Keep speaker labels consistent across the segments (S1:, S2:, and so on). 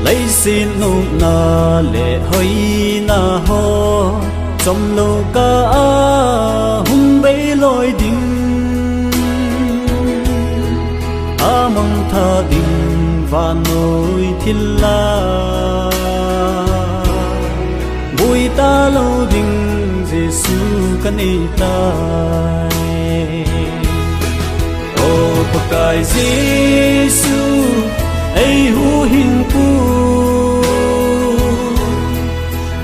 S1: lấy xin nụ na lệ hơi na ho trong lô ca hung bấy lối đình mong tha đình và nỗi thiên la bùi ta lâu đình Giêsu căn ý tai ô pakai Giêsu ai hu hin pu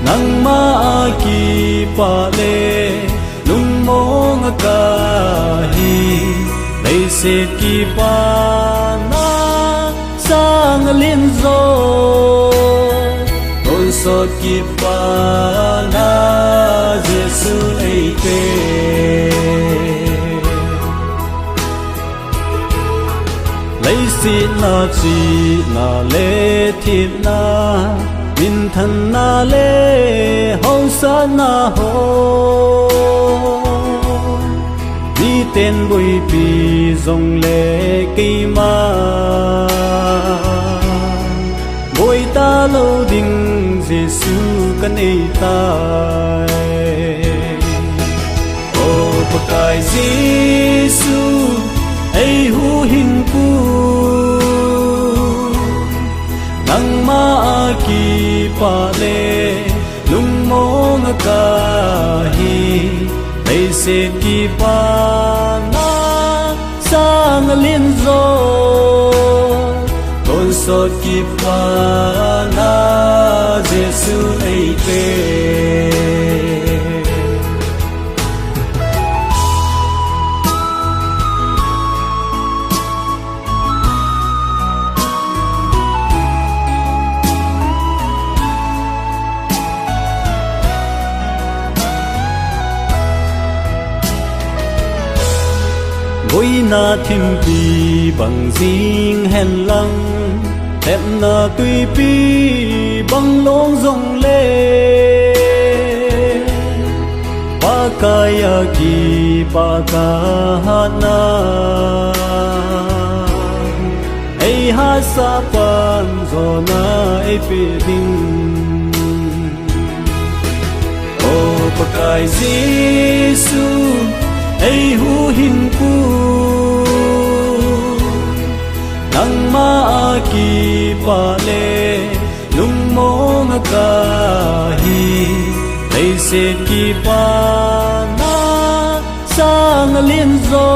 S1: nang ma ki pa le lung mong ka hi lấy se ki pa na sang liên zo ôn so ki pa na Giêsu ai te lấy xin na chi na lê thịt na min thân na lê hậu sa na ho đi tên bụi bì dòng lệ cây ma bụi ta lâu đình Giêsu căn ấy tai ô pakai Giêsu ai hu hin pu nang ma ki pa le lung mong ka hi lấy se ki pa na sang liên zo tôn so ki pa na Giêsu ai te gối na thêm pi bằng dinh hèn lăng em na tuy pi bằng lông rồng lê pa kaya ki pa ka na ai ha sa pan zo na ai pi ding ô pakai Giêsu ai hu hin pu nang ma ki pa le lung mong ka hi lấy se ki pa na sang liên zo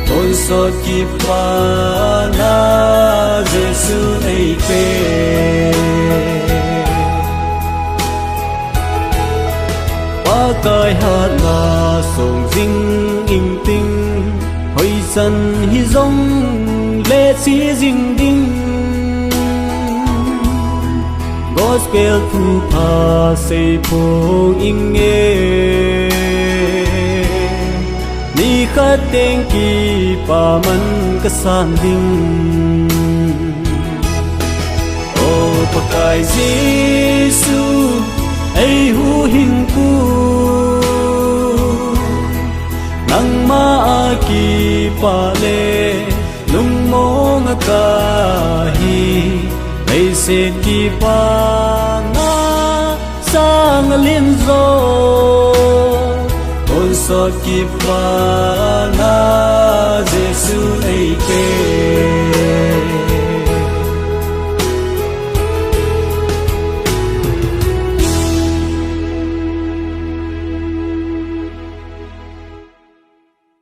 S1: tôn so ki pa na Giêsu ai te kai hát na song ding in ting hoi san hi zong le si ding ding gospel thu pa se po in nghe ni khat teng ki pa man ka san ding ô pakai Giêsu ai hu hin pu nang ma ki pa le lung mong ka hi lấy se ki pa na sang liên zo ôn so ki pa na